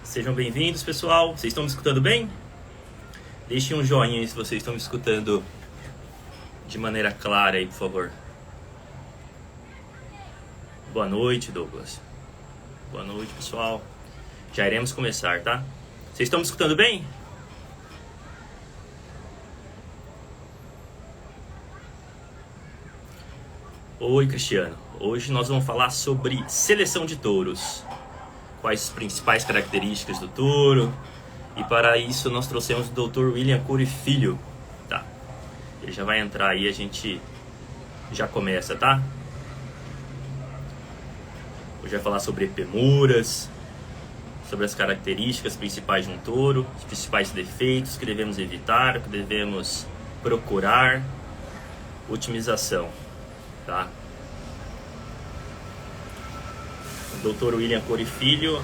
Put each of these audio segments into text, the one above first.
Sejam bem-vindos, pessoal. Vocês estão me escutando bem? Deixem um joinha aí se vocês estão me escutando de maneira clara aí, por favor. Boa noite, Douglas. Boa noite, pessoal. Já iremos começar, tá? Vocês estão me escutando bem? Oi, Cristiano. Hoje nós vamos falar sobre seleção de touros. Quais as principais características do touro. E para isso nós trouxemos o Dr. William Cury Filho. Tá. Ele já vai entrar aí, a gente já começa, tá? Hoje vai falar sobre epemuras, sobre as características principais de um touro, os principais defeitos que devemos evitar, que devemos procurar, otimização, tá? O Dr. William Cury Filho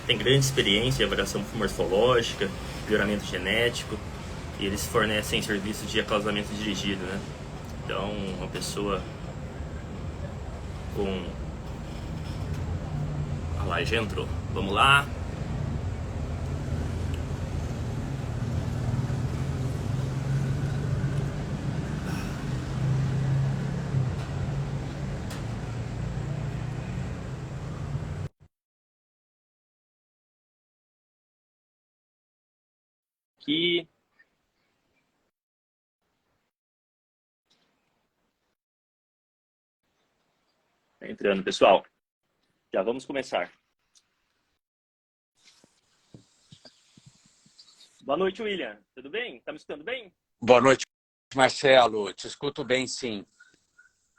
tem grande experiência em avaliação morfológica, melhoramento genético, e eles fornecem serviços de acasalamento dirigido, né? Então, uma pessoa com... Ah lá, já entrou. Vamos lá. Aqui. Tá entrando, pessoal. Já vamos começar. Boa noite, William. Tudo bem? Tá me escutando bem? Boa noite, Marcelo. Te escuto bem, sim.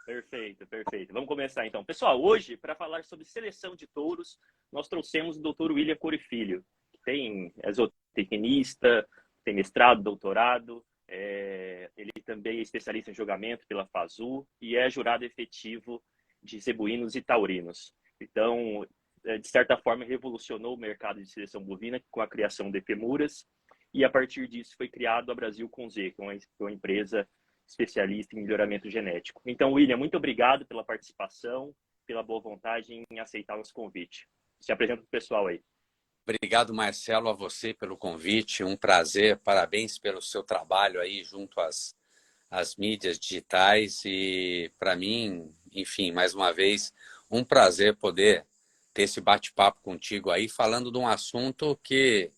Perfeito, perfeito. Vamos começar então. Pessoal, hoje, para falar sobre seleção de touros, nós trouxemos o Dr. William Cury Filho, que é zootecnista, tem mestrado, doutorado, ele também é especialista em julgamento pela FASU e é jurado efetivo de zebuínos e taurinos. Então, de certa forma, revolucionou o mercado de seleção bovina com a criação de epemuras e, a partir disso, foi criado a Brasil com Z, que é uma empresa especialista em melhoramento genético. Então, William, muito obrigado pela participação, pela boa vontade em aceitar o nosso convite. Se apresenta para o pessoal aí. Obrigado, Marcelo, a você pelo convite. Um prazer. Parabéns pelo seu trabalho aí junto às mídias digitais. E, para mim, enfim, mais uma vez, um prazer poder ter esse bate-papo contigo aí, falando de um assunto que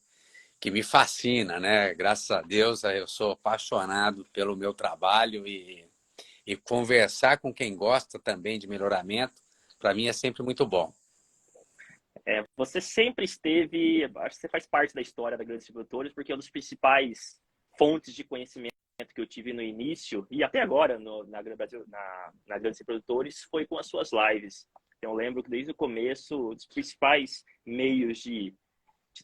me fascina, né? Graças a Deus, eu sou apaixonado pelo meu trabalho e conversar com quem gosta também de melhoramento, para mim é sempre muito bom. Você sempre esteve, acho que você faz parte da história da Grandes Produtores, porque é uma das principais fontes de conhecimento que eu tive no início, e até agora na Grandes Produtores, foi com as suas lives. Então, eu lembro que desde o começo, os principais meios de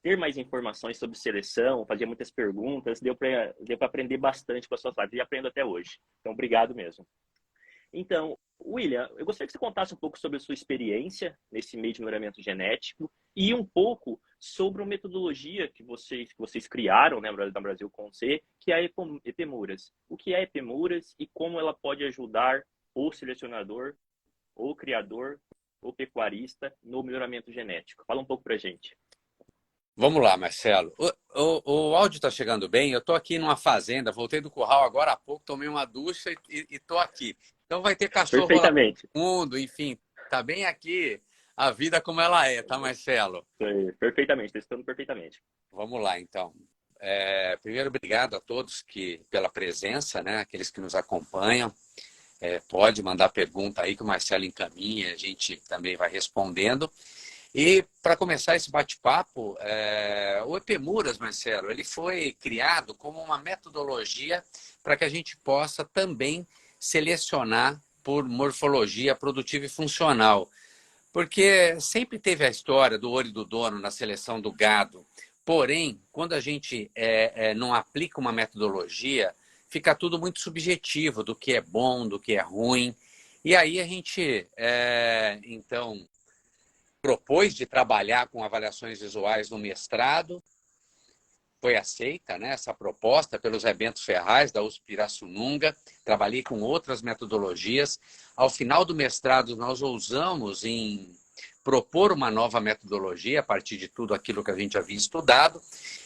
ter mais informações sobre seleção, fazia muitas perguntas, deu para aprender bastante com as suas lives, e aprendo até hoje. Então, obrigado mesmo. Então, William, eu gostaria que você contasse um pouco sobre a sua experiência nesse meio de melhoramento genético e um pouco sobre a metodologia que vocês criaram, né, na Brasil com C, que é a Epemuras. O que é Epemuras e como ela pode ajudar o selecionador, o criador, o pecuarista no melhoramento genético? Fala um pouco para a gente. Vamos lá, Marcelo. O áudio está chegando bem. Eu estou aqui numa fazenda, voltei do curral agora há pouco, tomei uma ducha e estou aqui. Então vai ter cachorro lá Perfeitamente. no mundo, enfim, tá bem aqui a vida como ela é, tá, Marcelo? Perfeitamente, estou escutando perfeitamente. Vamos lá, então. Primeiro, obrigado a todos pela presença, né? Aqueles que nos acompanham. Pode mandar pergunta aí que o Marcelo encaminha, a gente também vai respondendo. E para começar esse bate-papo, o Epemuras, Marcelo, ele foi criado como uma metodologia para que a gente possa também selecionar por morfologia produtiva e funcional. Porque sempre teve a história do olho do dono na seleção do gado. Porém, quando a gente não aplica uma metodologia, fica tudo muito subjetivo do que é bom, do que é ruim. E aí a gente, então, propôs de trabalhar com avaliações visuais no mestrado. Foi aceita, né, essa proposta pelo Zé Bento Ferraz, da USP Pirassununga. Trabalhei com outras metodologias. Ao final do mestrado, nós ousamos em propor uma nova metodologia a partir de tudo aquilo que a gente havia estudado.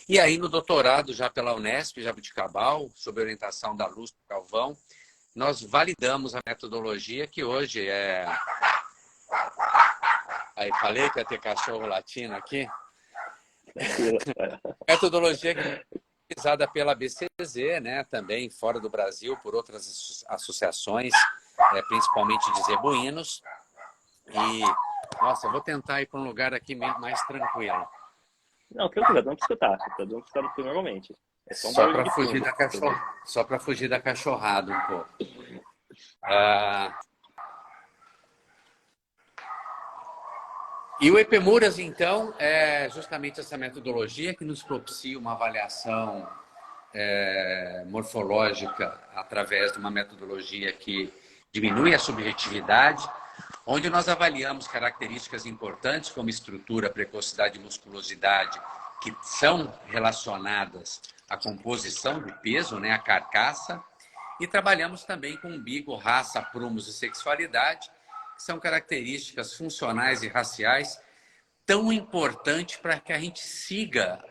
E aí, no doutorado, já pela Unesp, Jabuticabal, sob orientação da Lúcia Galvão, nós validamos a metodologia que hoje é... Aí, falei que ia ter cachorro latino aqui. Metodologia que é utilizada pela BCZ, né, também fora do Brasil, por outras associações, principalmente de zebuínos. E, nossa, eu vou tentar ir para um lugar aqui mais tranquilo. Não, tranquilo, não precisa escutar. Tá dando para escutar normalmente. É só para fugir da só para fugir da cachorrada um pouco. E o EPMURAS, então, é justamente essa metodologia que nos propicia uma avaliação morfológica através de uma metodologia que diminui a subjetividade, onde nós avaliamos características importantes como estrutura, precocidade e musculosidade, que são relacionadas à composição do peso, né, a carcaça, e trabalhamos também com umbigo, raça, prumos e sexualidade, que são características funcionais e raciais tão importantes para que a gente siga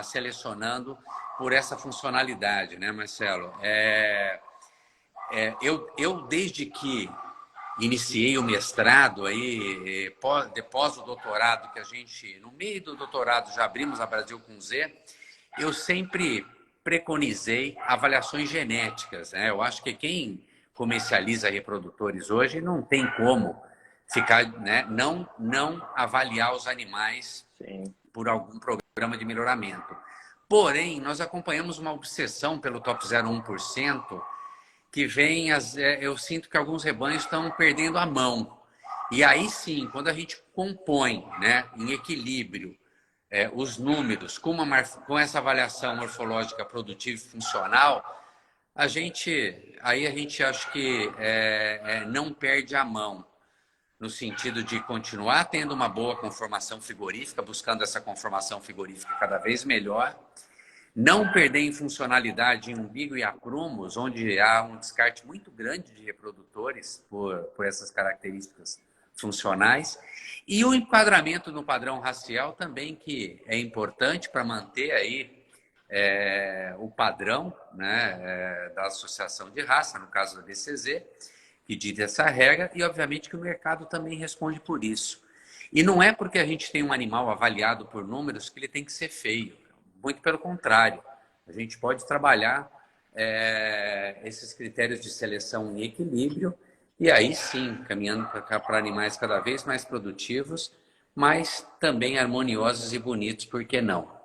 selecionando por essa funcionalidade, né, Marcelo? Eu, desde que iniciei o mestrado, aí, depois do doutorado, que a gente, no meio do doutorado, já abrimos a Brasil com Z, eu sempre preconizei avaliações genéticas, né? Eu acho que quem comercializa reprodutores hoje não tem como ficar, né, não avaliar os animais por algum programa de melhoramento. Porém, nós acompanhamos uma obsessão pelo top 0,1%, que vem, eu sinto que alguns rebanhos estão perdendo a mão. E aí sim, quando a gente compõe, né, em equilíbrio os números com essa avaliação morfológica produtiva e funcional, a gente acho que não perde a mão, no sentido de continuar tendo uma boa conformação frigorífica, buscando essa conformação frigorífica cada vez melhor, não perder em funcionalidade em umbigo e aprumos, onde há um descarte muito grande de reprodutores por essas características funcionais, e o enquadramento no padrão racial também, que é importante para manter aí o padrão, né, da associação de raça, no caso da BCZ, que diz essa regra, e obviamente que o mercado também responde por isso. E não é porque a gente tem um animal avaliado por números que ele tem que ser feio. Muito pelo contrário, a gente pode trabalhar esses critérios de seleção em equilíbrio e aí sim, caminhando para animais cada vez mais produtivos, mas também harmoniosos e bonitos, por que não?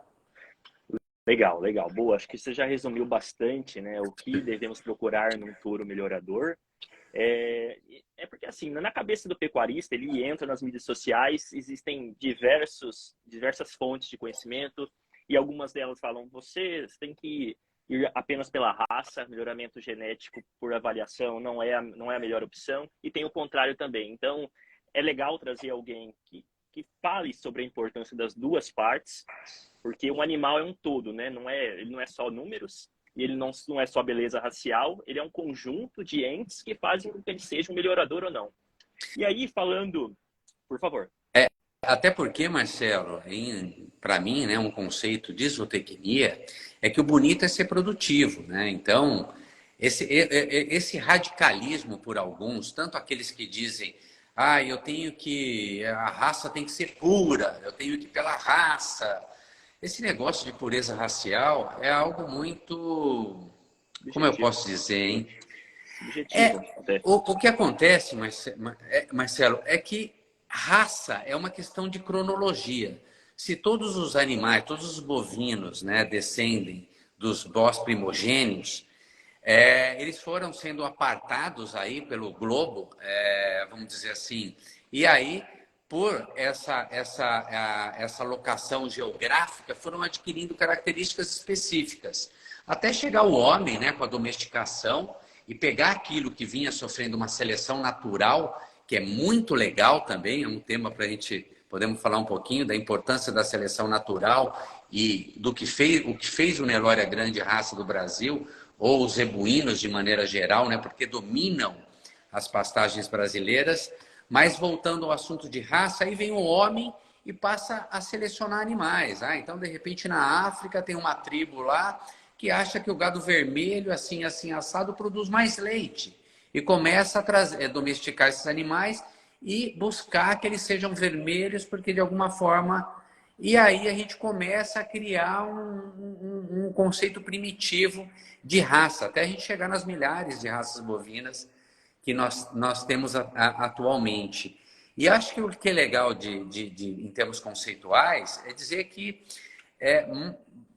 Legal, legal. Boa, acho que você já resumiu bastante, né, o que devemos procurar num touro melhorador. Porque assim, na cabeça do pecuarista, ele entra nas mídias sociais, existem diversas fontes de conhecimento, e algumas delas falam, você tem que ir apenas pela raça, melhoramento genético por avaliação não é a melhor opção, e tem o contrário também. Então, é legal trazer alguém que fale sobre a importância das duas partes, porque um animal é um todo, né? Ele não é só números, e ele não é só beleza racial, ele é um conjunto de entes que fazem com que ele seja um melhorador ou não. E aí, falando... Por favor. Até porque, Marcelo, para mim, né, um conceito de zootecnia é que o bonito é ser produtivo, né? Então, esse radicalismo por alguns, tanto aqueles que dizem a raça tem que ser pura, eu tenho que ir pela raça. Esse negócio de pureza racial é algo muito, objetivo. Como eu posso dizer, hein? Objetivo. O que acontece, Marcelo, é que raça é uma questão de cronologia. Se todos os animais, todos os bovinos, né, descendem dos bós primogênios, eles foram sendo apartados aí pelo globo, vamos dizer assim, e aí, por essa locação geográfica, foram adquirindo características específicas, até chegar o homem, né, com a domesticação, e pegar aquilo que vinha sofrendo uma seleção natural, que é muito legal também, é um tema para a gente, podemos falar um pouquinho da importância da seleção natural e o que fez o Nelore a grande raça do Brasil, ou os zebuínos de maneira geral, né, porque dominam as pastagens brasileiras, Mas voltando ao assunto de raça, aí vem o homem e passa a selecionar animais. Então, de repente, na África tem uma tribo lá que acha que o gado vermelho, assim, assim, assado, produz mais leite. E começa a domesticar esses animais e buscar que eles sejam vermelhos, porque de alguma forma... E aí a gente começa a criar um conceito primitivo de raça, até a gente chegar nas milhares de raças bovinas que nós temos atualmente. E acho que o que é legal em termos conceituais é dizer que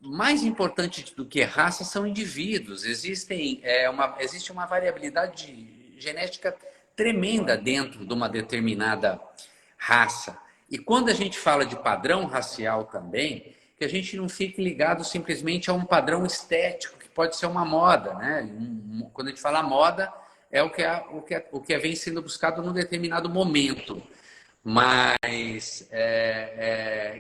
mais importante do que raça são indivíduos. Existe uma variabilidade genética tremenda dentro de uma determinada raça. E quando a gente fala de padrão racial também, que a gente não fique ligado simplesmente a um padrão estético, que pode ser uma moda, né? Quando a gente fala moda, é o que vem sendo buscado num determinado momento. Mas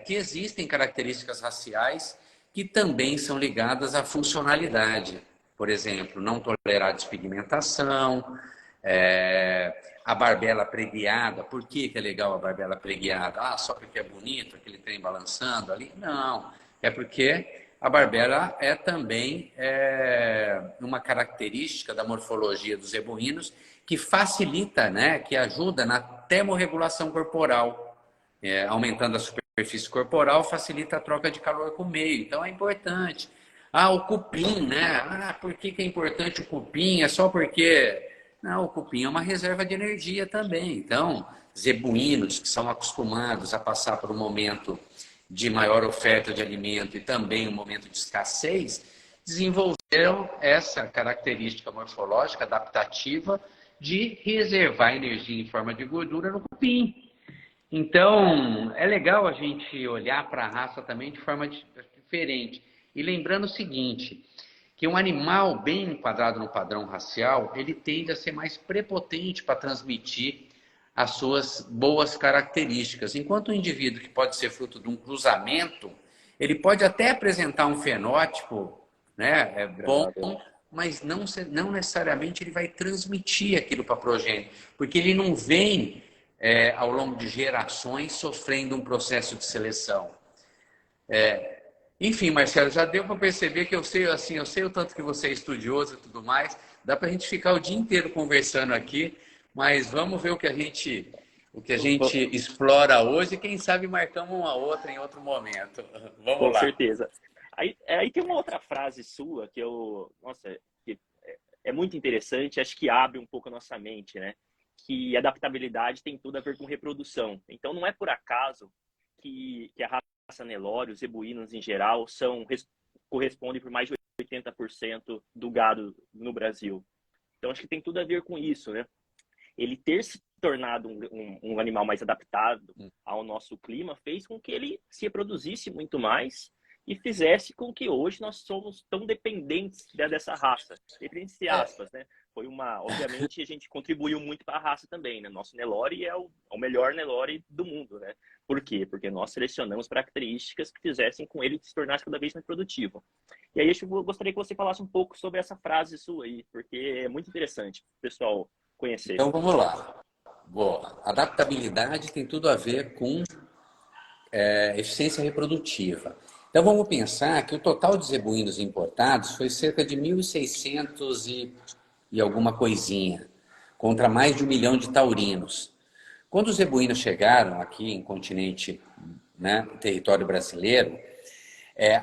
que existem características raciais que também são ligadas à funcionalidade. Por exemplo, não tolerar despigmentação, a barbela preguiada. Por que é legal a barbela preguiada? Só porque é bonito, aquele trem balançando ali? Não, é porque a barbela é também uma característica da morfologia dos zebuínos que facilita, né, que ajuda na termorregulação corporal, aumentando a superfície corporal, facilita a troca de calor com o meio. Então é importante. O cupim, né? Por que é importante o cupim? É só porque... Não, o cupim é uma reserva de energia também. Então, zebuínos que são acostumados a passar por um momento de maior oferta de alimento e também um momento de escassez, desenvolveram essa característica morfológica adaptativa de reservar energia em forma de gordura no cupim. Então, é legal a gente olhar para a raça também de forma diferente. E lembrando o seguinte, que um animal bem enquadrado no padrão racial, ele tende a ser mais prepotente para transmitir as suas boas características. Enquanto o indivíduo que pode ser fruto de um cruzamento, ele pode até apresentar um fenótipo, né, bom, mas não necessariamente ele vai transmitir aquilo para a progênie, porque ele não vem, ao longo de gerações, sofrendo um processo de seleção. Enfim, Marcelo, já deu para perceber que eu sei o tanto que você é estudioso e tudo mais, dá para a gente ficar o dia inteiro conversando aqui, mas vamos ver o que a gente explora hoje e quem sabe marcamos uma outra em outro momento. Vamos Com lá. certeza. Aí tem uma outra frase sua que é muito interessante, acho que abre um pouco a nossa mente, né? Que adaptabilidade tem tudo a ver com reprodução. Então não é por acaso que a raça Nelore, os zebuínos em geral, correspondem por mais de 80% do gado no Brasil. Então acho que tem tudo a ver com isso, né? Ele ter se tornado um animal mais adaptado ao nosso clima fez com que ele se reproduzisse muito mais e fizesse com que hoje nós somos tão dependentes dessa raça. Dependentes de aspas, né? Obviamente, a gente contribuiu muito para a raça também, né? Nosso Nelore é o melhor Nelore do mundo, né? Por quê? Porque nós selecionamos características que fizessem com ele se tornasse cada vez mais produtivo. E aí eu gostaria que você falasse um pouco sobre essa frase sua aí, porque é muito interessante o pessoal conhecer. Então vamos lá. Boa. Adaptabilidade tem tudo a ver com eficiência reprodutiva. Então vamos pensar que o total de zebuínos importados foi cerca de 1.600 e alguma coisinha, contra mais de 1 milhão de taurinos. Quando os zebuínos chegaram aqui em continente, né, território brasileiro,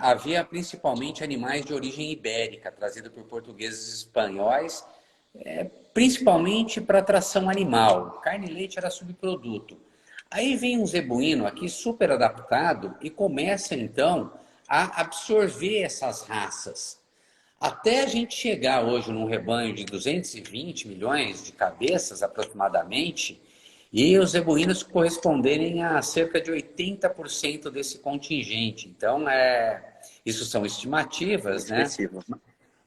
havia principalmente animais de origem ibérica, trazidos por portugueses e espanhóis, principalmente para tração animal. Carne e leite era subproduto. Aí vem um zebuíno aqui super adaptado e começa então a absorver essas raças. Até a gente chegar hoje num rebanho de 220 milhões de cabeças aproximadamente, e os zebuínos corresponderem a cerca de 80% desse contingente. Então, isso são estimativas, né?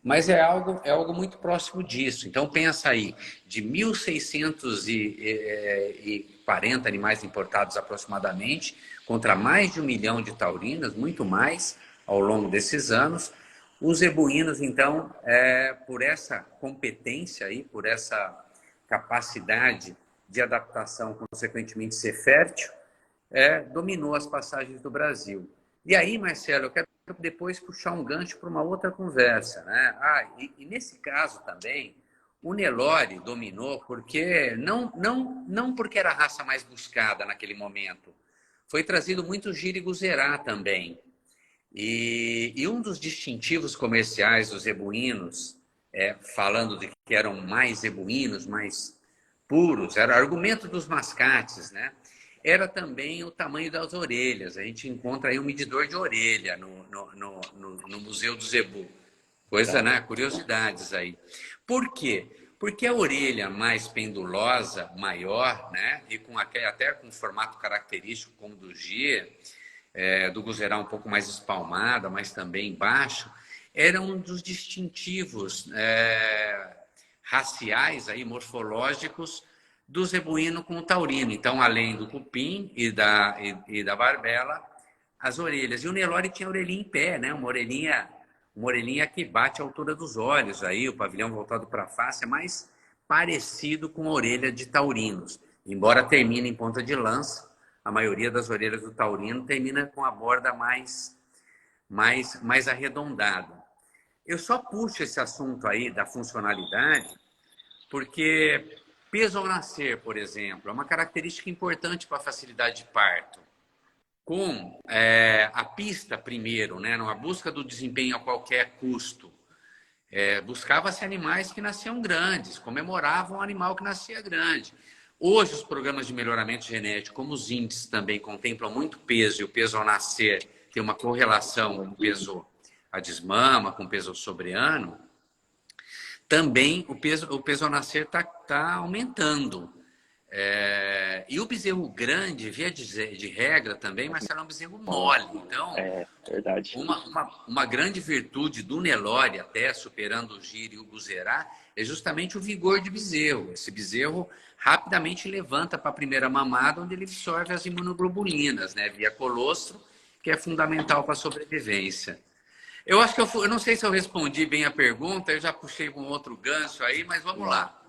Mas é algo muito próximo disso. Então, pensa aí, de 1.640 animais importados aproximadamente, contra mais de 1 milhão de taurinas, muito mais ao longo desses anos. Os zebuínos, então, por essa competência aí, por essa capacidade de adaptação, consequentemente ser fértil, dominou as passagens do Brasil. E aí, Marcelo, eu quero depois puxar um gancho para uma outra conversa, né? E nesse caso também, o Nelore dominou porque não porque era a raça mais buscada naquele momento. Foi trazido muito Gir e Guzerá também. E um dos distintivos comerciais dos zebuínos, falando de que eram mais zebuínos, mais puros, era o argumento dos mascates, né? Era também o tamanho das orelhas. A gente encontra aí um medidor de orelha no Museu do Zebu. Coisa, né? Curiosidades aí. Por quê? Porque a orelha mais pendulosa, maior, né? E até com formato característico como do G, do Guzerá um pouco mais espalmada, mas também baixo, era um dos distintivos raciais, aí, morfológicos, do zebuíno com o taurino. Então, além do cupim e da barbela, as orelhas. E o Nelore tinha a orelhinha em pé, né? Uma orelhinha que bate à altura dos olhos. Aí, o pavilhão voltado para a face é mais parecido com a orelha de taurinos. Embora termine em ponta de lança, a maioria das orelhas do taurino termina com a borda mais arredondada. Eu só puxo esse assunto aí da funcionalidade porque peso ao nascer, por exemplo, é uma característica importante para a facilidade de parto. Com a pista primeiro, né, numa busca do desempenho a qualquer custo, buscava-se animais que nasciam grandes, comemoravam o animal que nascia grande. Hoje, os programas de melhoramento genético, como os índices também contemplam muito peso, e o peso ao nascer tem uma correlação com o peso a desmama, com o peso sobreano, também o peso ao nascer está aumentando. E o bezerro grande, via de regra também, mas será um bezerro mole. Então, verdade. Uma grande virtude do Nelore, até superando o Gir e o Guzerá, é justamente o vigor de bezerro. Esse bezerro rapidamente levanta para a primeira mamada, onde ele absorve as imunoglobulinas, né, via colostro, que é fundamental para a sobrevivência. Eu acho que eu não sei se eu respondi bem a pergunta, eu já puxei um outro gancho aí, mas vamos lá.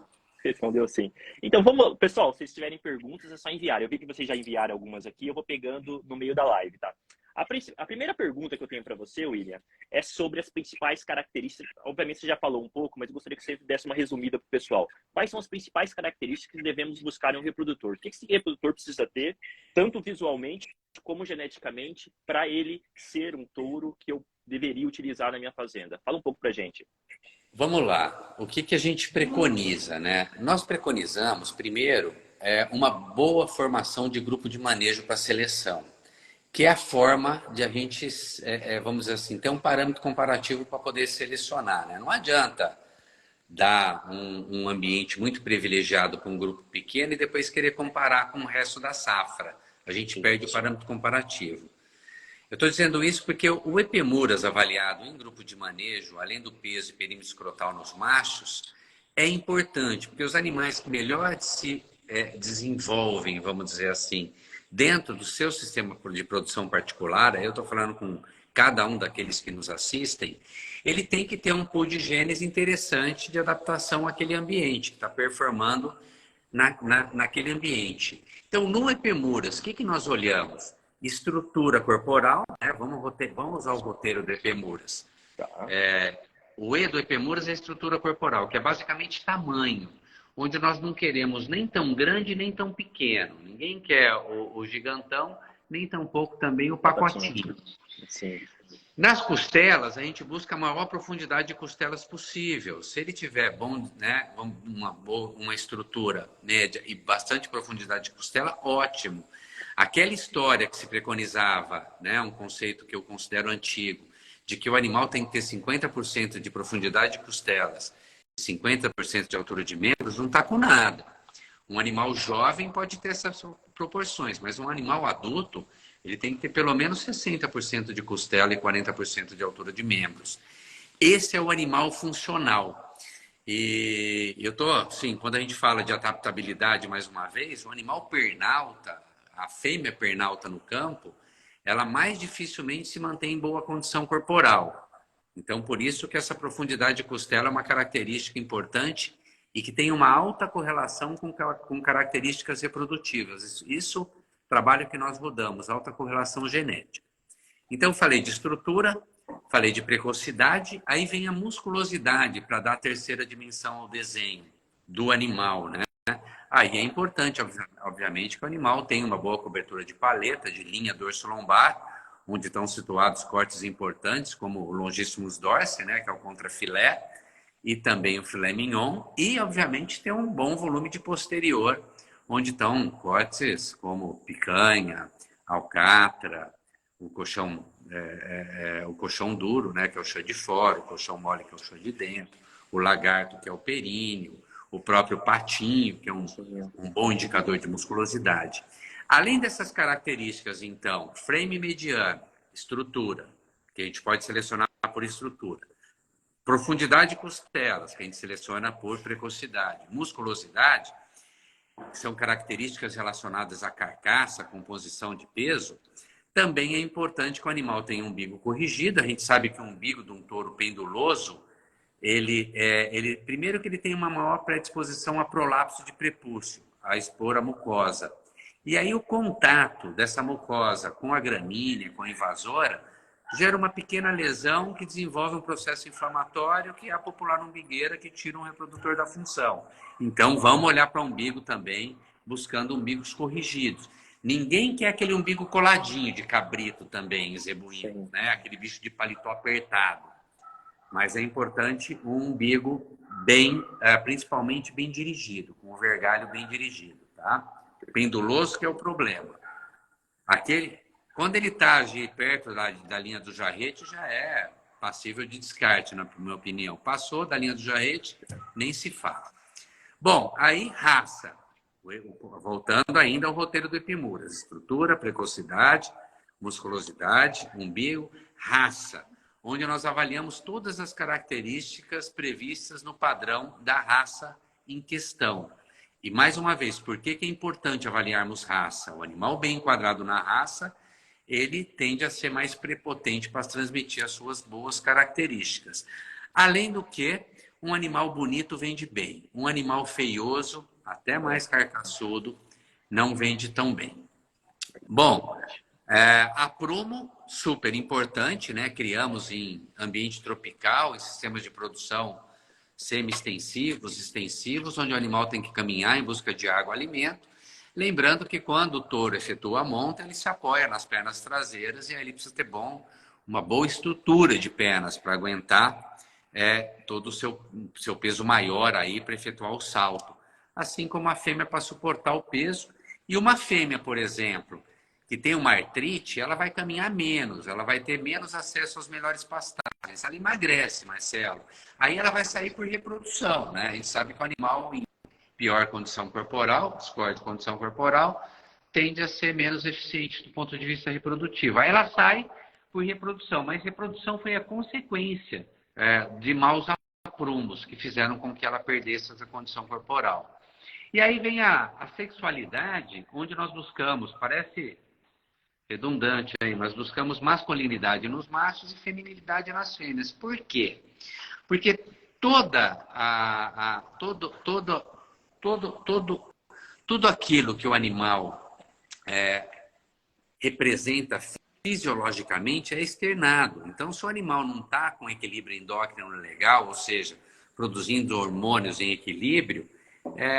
Respondeu sim. Então vamos, pessoal, se vocês tiverem perguntas, é só enviar. Eu vi que vocês já enviaram algumas aqui, eu vou pegando no meio da live, tá? A primeira pergunta que eu tenho para você, William, é sobre as principais características. Obviamente você já falou um pouco, mas eu gostaria que você desse uma resumida para o pessoal. Quais são as principais características que devemos buscar em um reprodutor? O que esse reprodutor precisa ter, tanto visualmente como geneticamente, para ele ser um touro que eu deveria utilizar na minha fazenda? Fala um pouco para a gente. Vamos lá. O que a gente preconiza, né? Nós preconizamos, primeiro, uma boa formação de grupo de manejo para seleção, que é a forma de a gente, vamos dizer assim, ter um parâmetro comparativo para poder selecionar, né? Não adianta dar um ambiente muito privilegiado para um grupo pequeno e depois querer comparar com o resto da safra. A gente perde o parâmetro comparativo. Eu estou dizendo isso porque o Epemuras avaliado em grupo de manejo, além do peso e perímetro escrotal nos machos, é importante, porque os animais que melhor se desenvolvem, vamos dizer assim, dentro do seu sistema de produção particular, eu estou falando com cada um daqueles que nos assistem, ele tem que ter um pool de genes interessante de adaptação àquele ambiente, que está performando naquele ambiente. Então, no Epemuras, o que nós olhamos? Estrutura corporal, né? Vamos usar o roteiro do Epemuras. Tá. O E do Epemuras é a estrutura corporal, que é basicamente tamanho, onde nós não queremos nem tão grande nem tão pequeno. Ninguém quer o gigantão, nem tampouco também o pacotinho. Sim. Nas costelas, a gente busca a maior profundidade de costelas possível. Se ele tiver bom, né, uma estrutura média e bastante profundidade de costela, ótimo. Aquela história que se preconizava, né, um conceito que eu considero antigo, de que o animal tem que ter 50% de profundidade de costelas e 50% de altura de membros, não está com nada. Um animal jovem pode ter essas proporções, mas um animal adulto, ele tem que ter pelo menos 60% de costela e 40% de altura de membros. Esse é o animal funcional. E eu estou, assim, quando a gente fala de adaptabilidade, mais uma vez, o animal pernalta, a fêmea pernalta no campo, ela mais dificilmente se mantém em boa condição corporal. Então, por isso que essa profundidade de costela é uma característica importante e que tem uma alta correlação com características reprodutivas. Isso trabalho que nós rodamos, alta correlação genética. Então, falei de estrutura, falei de precocidade, aí vem a musculosidade para dar a terceira dimensão ao desenho do animal, né? Aí é importante, obviamente, que o animal tenha uma boa cobertura de paleta, de linha dorso-lombar, onde estão situados cortes importantes, como o longissimus dorsi, né, que é o contrafilé, e também o filé mignon, e, obviamente, ter um bom volume de posterior, onde estão cortes como picanha, alcatra, o colchão duro, né, que é o chã de fora, o colchão mole, que é o chã de dentro, o lagarto, que é o períneo, o próprio patinho, que é um bom indicador de musculosidade. Além dessas características, então, frame mediano, estrutura, que a gente pode selecionar por estrutura, profundidade de costelas, que a gente seleciona por precocidade, musculosidade, que são características relacionadas à carcaça, composição de peso. Também é importante que o animal tenha um umbigo corrigido. A gente sabe que o umbigo de um touro penduloso, primeiro que ele tem uma maior predisposição a prolapso de prepúcio, a expor a mucosa. E aí o contato dessa mucosa com a gramínea, com a invasora, gera uma pequena lesão que desenvolve um processo inflamatório, que é a popular umbigueira, que tira um reprodutor da função. Então, vamos olhar para o umbigo também, buscando umbigos corrigidos. Ninguém quer aquele umbigo coladinho de cabrito também, zebuíno, né? Aquele bicho de paletó apertado. Mas é importante um umbigo principalmente bem dirigido, com o vergalho bem dirigido, tá? Penduloso que é o problema. Quando ele está perto da linha do jarrete, já é passível de descarte, na minha opinião. Passou da linha do jarrete, nem se fala. Bom, aí raça. Voltando ainda ao roteiro do Epimuras. Estrutura, precocidade, musculosidade, umbigo, raça. Onde nós avaliamos todas as características previstas no padrão da raça em questão. E, mais uma vez, por que é importante avaliarmos raça? O animal bem enquadrado na raça, ele tende a ser mais prepotente para transmitir as suas boas características. Além do que, um animal bonito vende bem. Um animal feioso, até mais carcaçudo, não vende tão bem. Bom, aprumo, super importante, né? Criamos em ambiente tropical, em sistemas de produção semi-extensivos, extensivos, onde o animal tem que caminhar em busca de água e alimento. Lembrando que quando o touro efetua a monta, ele se apoia nas pernas traseiras e aí ele precisa ter uma boa estrutura de pernas para aguentar todo o seu peso maior aí para efetuar o salto. Assim como a fêmea para suportar o peso. E uma fêmea, por exemplo, que tem uma artrite, ela vai caminhar menos, ela vai ter menos acesso às melhores pastagens. Ela emagrece, Marcelo. Aí ela vai sair por reprodução, né? A gente sabe que o animal em pior condição corporal, discorde de condição corporal, tende a ser menos eficiente do ponto de vista reprodutivo. Aí ela sai por reprodução, mas reprodução foi a consequência de maus aprumos que fizeram com que ela perdesse essa condição corporal. E aí vem a sexualidade, onde nós buscamos, parece redundante aí, nós buscamos masculinidade nos machos e feminilidade nas fêmeas. Por quê? Porque tudo aquilo que o animal representa fisiologicamente é externado. Então, se o animal não está com equilíbrio endócrino legal, ou seja, produzindo hormônios em equilíbrio,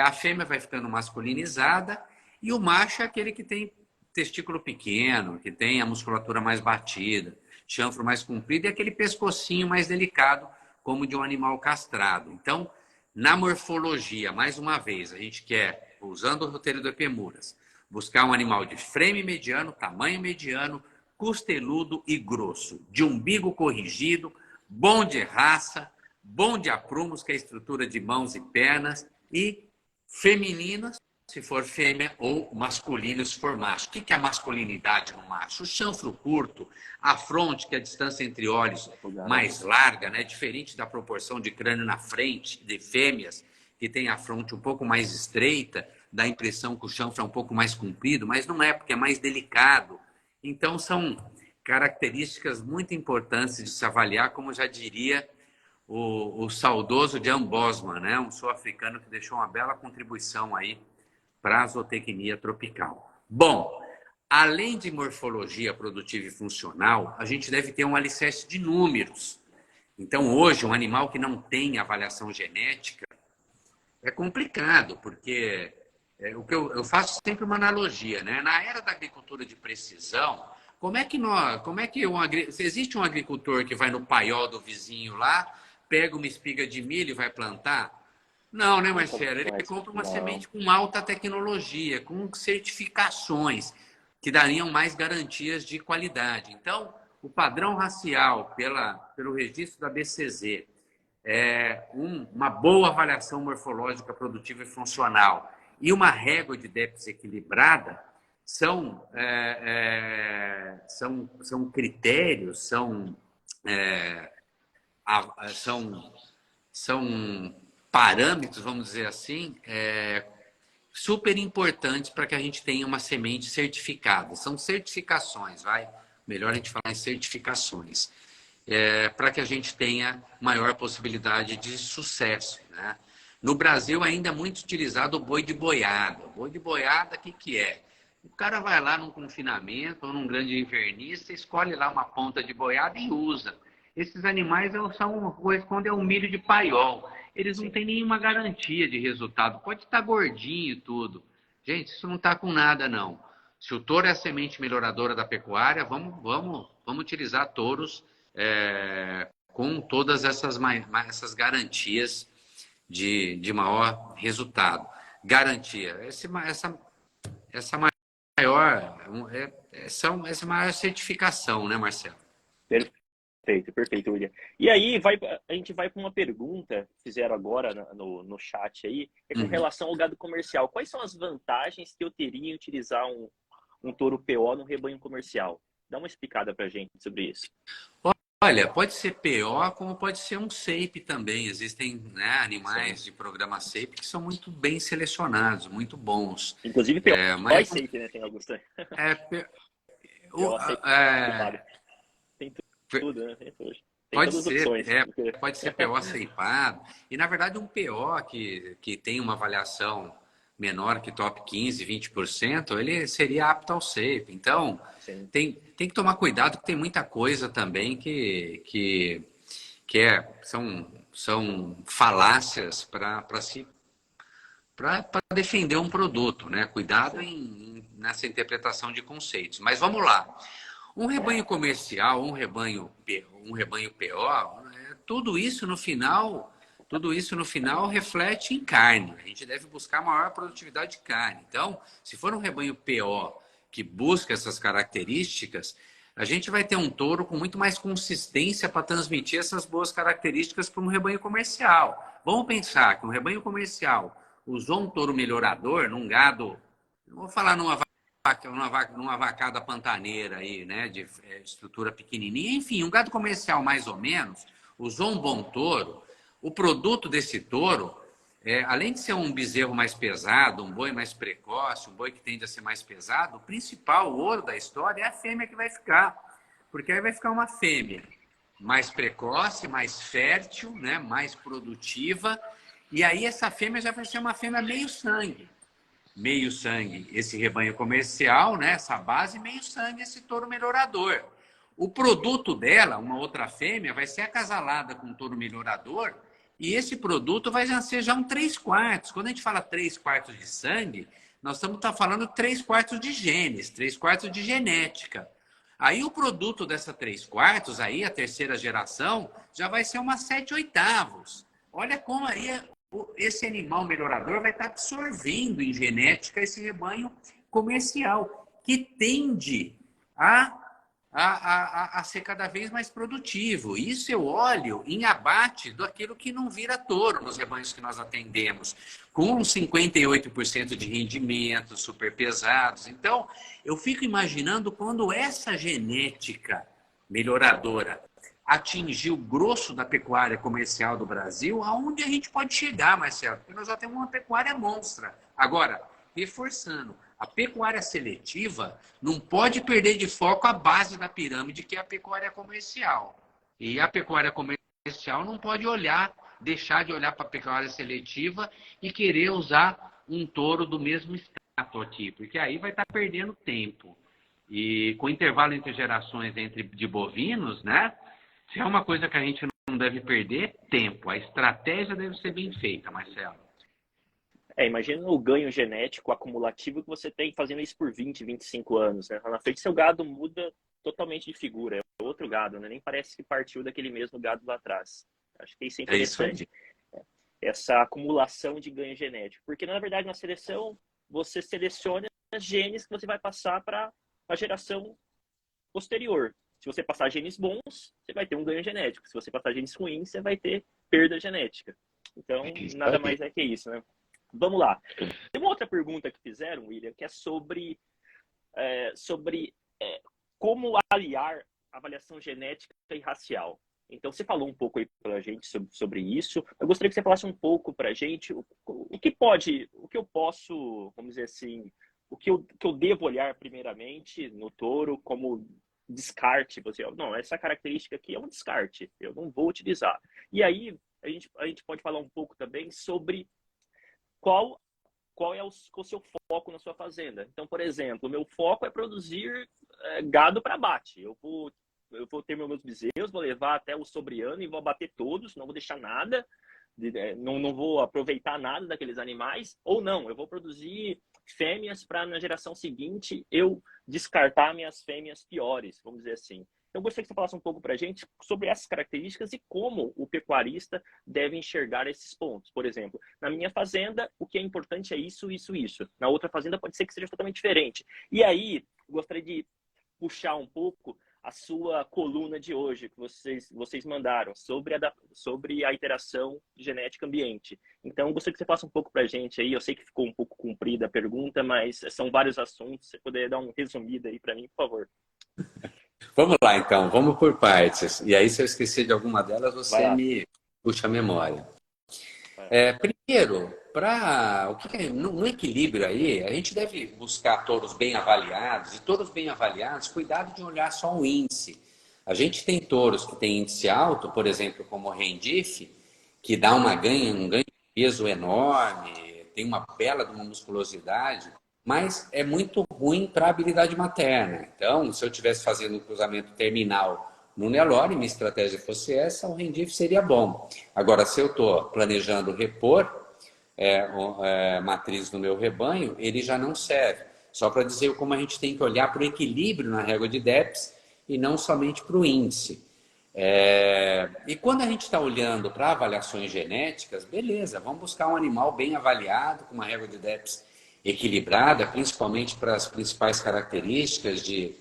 a fêmea vai ficando masculinizada e o macho é aquele que tem testículo pequeno, que tem a musculatura mais batida, chanfro mais comprido e aquele pescocinho mais delicado, como de um animal castrado. Então, na morfologia, mais uma vez, a gente quer, usando o roteiro do Epimuras, buscar um animal de frame mediano, tamanho mediano, costeludo e grosso, de umbigo corrigido, bom de raça, bom de aprumos, que é a estrutura de mãos e pernas, e femininas, se for fêmea, ou masculino, se for macho. O que é a masculinidade no macho? O chanfro curto, a fronte, que é a distância entre olhos mais larga, né? Diferente da proporção de crânio na frente de fêmeas, que tem a fronte um pouco mais estreita, dá a impressão que o chanfro é um pouco mais comprido, mas não é, porque é mais delicado. Então, são características muito importantes de se avaliar, como já diria o saudoso Jan Bosman, né? Um sul-africano que deixou uma bela contribuição aí para a zootecnia tropical. Bom, além de morfologia produtiva e funcional, a gente deve ter um alicerce de números. Então, hoje, um animal que não tem avaliação genética é complicado, porque o que eu faço sempre uma analogia, né? Na era da agricultura de precisão, se existe um agricultor que vai no paiol do vizinho lá, pega uma espiga de milho e vai plantar? Não, né, Marcelo? Ele compra uma semente com alta tecnologia, com certificações que dariam mais garantias de qualidade. Então, o padrão racial pelo registro da BCZ, uma boa avaliação morfológica produtiva e funcional e uma régua de déficit equilibrada são critérios, são parâmetros, vamos dizer assim, super importantes para que a gente tenha uma semente certificada. São certificações, melhor a gente falar em certificações, para que a gente tenha maior possibilidade de sucesso, né? No Brasil ainda é muito utilizado o boi de boiada. O boi de boiada, o que é? O cara vai lá num confinamento ou num grande invernista, escolhe lá uma ponta de boiada e usa. Esses animais correspondem ao milho de paiol. Eles não têm nenhuma garantia de resultado. Pode estar gordinho e tudo. Gente, isso não está com nada, não. Se o touro é a semente melhoradora da pecuária, vamos utilizar touros com todas essas garantias de maior resultado. Garantia. Essa maior certificação, né, Marcelo? Perfeito, William. E aí, a gente vai para uma pergunta que fizeram agora no chat aí, com relação ao gado comercial. Quais são as vantagens que eu teria em utilizar um touro PO num rebanho comercial? Dá uma explicada para a gente sobre isso. Olha, pode ser PO, como pode ser um SAPE também. Existem, né, animais de programa SAPE que são muito bem selecionados, muito bons. Inclusive PO e SAPE, né? Tem alguns. Tem tudo, né? Pode ser PO aceipado. E, na verdade, um PO que tem uma avaliação menor que top 15, 20%, ele seria apto ao SAPE. Então, tem que tomar cuidado, que tem muita coisa também que são falácias para defender um produto, né? Cuidado nessa interpretação de conceitos. Mas vamos lá. Um rebanho comercial, um rebanho PO, tudo isso no final reflete em carne. A gente deve buscar maior produtividade de carne. Então, se for um rebanho PO que busca essas características, a gente vai ter um touro com muito mais consistência para transmitir essas boas características para um rebanho comercial. Vamos pensar que um rebanho comercial usou um touro melhorador num gado, não vou falar numa vacada pantaneira aí, né, de estrutura pequenininha, enfim, um gado comercial mais ou menos, usou um bom touro, o produto desse touro, além de ser um bezerro mais pesado, um boi mais precoce, um boi que tende a ser mais pesado, o principal ouro da história é a fêmea que vai ficar, porque aí vai ficar uma fêmea mais precoce, mais fértil, né, mais produtiva, e aí essa fêmea já vai ser uma fêmea meio sangue, esse rebanho comercial, né, essa base, meio sangue, esse touro melhorador. O produto dela, uma outra fêmea, vai ser acasalada com um touro melhorador e esse produto vai ser já um 3/4. Quando a gente fala 3/4 de sangue, nós estamos falando 3/4 de genes, 3/4 de genética. Aí o produto dessa 3/4, aí a terceira geração, já vai ser uma 7/8. Olha como aí esse animal melhorador vai estar absorvendo em genética esse rebanho comercial, que tende a ser cada vez mais produtivo. Isso eu olho em abate daquilo que não vira touro nos rebanhos que nós atendemos, com 58% de rendimento, super pesados. Então, eu fico imaginando quando essa genética melhoradora atingir o grosso da pecuária comercial do Brasil, aonde a gente pode chegar, Marcelo? Porque nós já temos uma pecuária monstra. Agora, reforçando, a pecuária seletiva não pode perder de foco a base da pirâmide, que é a pecuária comercial. E a pecuária comercial comercial não pode deixar de olhar para a pecuária seletiva e querer usar um touro do mesmo extrato aqui, porque aí vai estar perdendo tempo. E com intervalo entre gerações de bovinos, né? Se é uma coisa que a gente não deve perder, tempo. A estratégia deve ser bem feita, Marcelo. Imagina o ganho genético acumulativo que você tem fazendo isso por 20, 25 anos, né? Lá na frente, seu gado muda totalmente de figura. É outro gado, né? Nem parece que partiu daquele mesmo gado lá atrás. Acho que isso é interessante. Essa acumulação de ganho genético. Porque, na verdade, na seleção, você seleciona genes que você vai passar para a geração posterior. Se você passar genes bons, você vai ter um ganho genético. Se você passar genes ruins, você vai ter perda genética. Então, nada mais é que isso, né? Vamos lá. Tem uma outra pergunta que fizeram, William, que é sobre como aliar avaliação genética e racial. Então, você falou um pouco aí para a gente sobre isso. Eu gostaria que você falasse um pouco para a gente o que eu posso, vamos dizer assim, o que eu devo olhar primeiramente no touro como descarte. Não, essa característica aqui é um descarte, eu não vou utilizar. E aí, a gente pode falar um pouco também sobre qual é o seu foco na sua fazenda. Então, por exemplo, o meu foco é produzir gado para abate. Eu vou ter meus bezerros, vou levar até o sobriano e vou abater todos, não vou deixar nada, não vou aproveitar nada daqueles animais, ou não, eu vou produzir fêmeas para na geração seguinte eu descartar minhas fêmeas piores, vamos dizer assim. Então, eu gostaria que você falasse um pouco para a gente sobre essas características e como o pecuarista deve enxergar esses pontos. Por exemplo, na minha fazenda, o que é importante é isso, isso, isso. Na outra fazenda pode ser que seja totalmente diferente. E aí, eu gostaria de puxar um pouco a sua coluna de hoje, que vocês mandaram, sobre a interação genética ambiente. Então, eu gostaria que você faça um pouco para a gente aí. Eu sei que ficou um pouco comprida a pergunta, mas são vários assuntos. Se você puder dar um resumido aí para mim, por favor. Vamos lá, então. Vamos por partes. E aí, se eu esquecer de alguma delas, você me puxa a memória. Primeiro, no equilíbrio aí, a gente deve buscar touros bem avaliados, e touros bem avaliados, cuidado de olhar só o índice. A gente tem touros que têm índice alto, por exemplo, como o Rendife, que dá um ganho de peso enorme, tem uma bela de uma musculosidade, mas é muito ruim para a habilidade materna. Então, se eu estivesse fazendo um cruzamento terminal no Nelore, minha estratégia fosse essa, o Rendife seria bom. Agora, se eu estou planejando repor matriz no meu rebanho, ele já não serve. Só para dizer como a gente tem que olhar para o equilíbrio na régua de DEPS e não somente para o índice. E quando a gente está olhando para avaliações genéticas, beleza, vamos buscar um animal bem avaliado, com uma régua de DEPS equilibrada, principalmente para as principais características de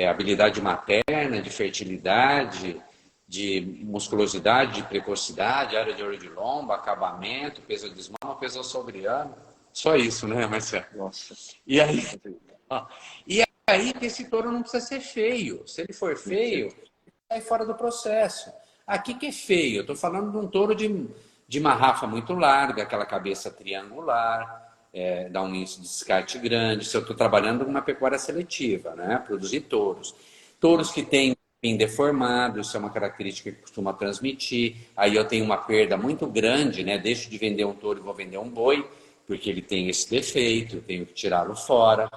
habilidade materna, de fertilidade, de musculosidade, de precocidade, área de olho de lombo, acabamento, peso de mama, peso sobriano. Só isso, né, Marcelo? Nossa. E aí que esse touro não precisa ser feio. Se ele for feio, sai fora do processo. Aqui que é feio, eu estou falando de um touro de uma rafa muito larga, aquela cabeça triangular, dá um índice de descarte grande. Se eu estou trabalhando com uma pecuária seletiva, né? Produzir touros. Touros que têm fim deformado, isso é uma característica que costuma transmitir. Aí eu tenho uma perda muito grande, né? Deixo de vender um touro e vou vender um boi, porque ele tem esse defeito, eu tenho que tirá-lo fora.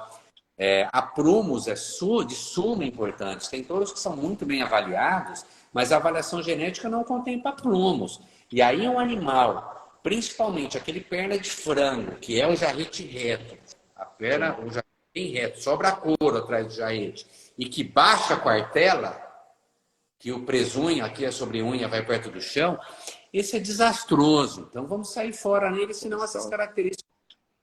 Aprumos é de suma importância. Tem touros que são muito bem avaliados, mas a avaliação genética não contempla aprumos. E aí um animal, principalmente aquele perna de frango, que é o jarrete reto, o jarrete bem reto, sobra a couro atrás do jarrete, e que baixa a quartela, que o presunho, aqui a sobreunha vai perto do chão, esse é desastroso. Então vamos sair fora nele, senão essas características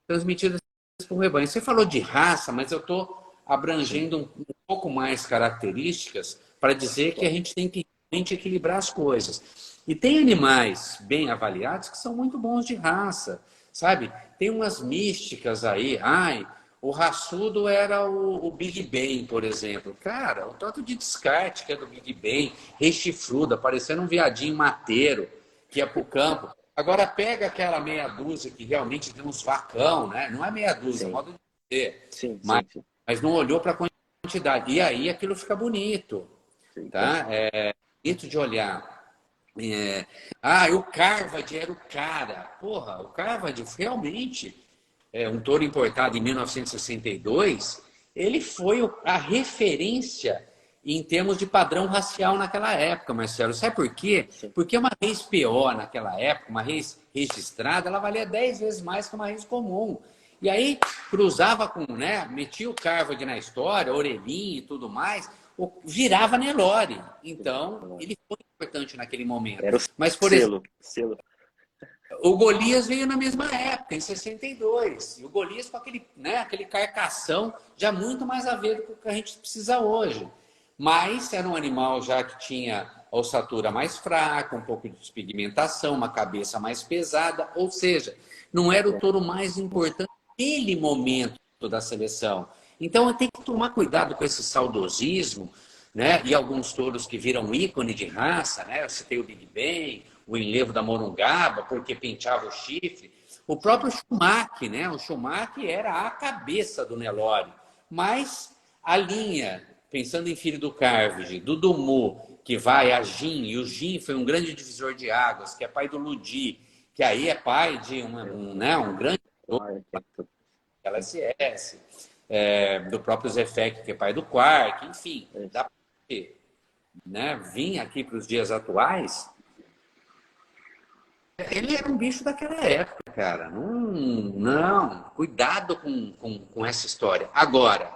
transmitidas para o rebanho. Você falou de raça, mas eu estou abrangendo um pouco mais características para dizer que a gente tem que realmente equilibrar as coisas. E tem animais bem avaliados que são muito bons de raça, sabe? Tem umas místicas aí. O raçudo era o Big Ben, por exemplo. Cara, o tanto de descarte que é do Big Ben, rechifruda, parecendo um viadinho mateiro que ia para o campo. Agora pega aquela meia dúzia que realmente tem uns vacão, né? Não é meia dúzia, é modo de dizer. Sim. Mas não olhou para a quantidade. E aí aquilo fica bonito. Tá? É bonito de olhar. O Carvajal era o cara. Porra, o Carvajal realmente um touro importado em 1962, ele foi a referência em termos de padrão racial naquela época, Marcelo. Sabe por quê? Porque uma res PO naquela época, uma res registrada, ela valia 10 vezes mais que uma res comum. E aí cruzava com, né, metia o Carvajal na história, orelhinha e tudo mais, virava Nelore. Então, ele foi importante naquele momento. Era o Mas, por exemplo, selo. o Golias veio na mesma época, em 62. E o Golias com aquele, né, aquele carcação já muito mais a ver com o que a gente precisa hoje. Mas era um animal já que tinha a ossatura mais fraca, um pouco de despigmentação, uma cabeça mais pesada. Ou seja, não era o touro mais importante naquele momento da seleção. Então, eu tenho que tomar cuidado com esse saudosismo, né? E alguns touros que viram ícone de raça, né? Eu citei o Big Ben, o enlevo da Morungaba, porque penteava o chifre. O próprio Schumacher, né? O Schumacher era a cabeça do Nelore. Mas a linha, pensando em filho do Carvajal, do Dumu, que vai a Gin, e o Gin foi um grande divisor de águas, que é pai do Ludi, que aí é pai de um grande LSS, do próprio Zefek, que é pai do Quark, enfim, dá para ver, né? Vim aqui para os dias atuais. Ele era um bicho daquela época, cara. Não, cuidado com essa história. Agora,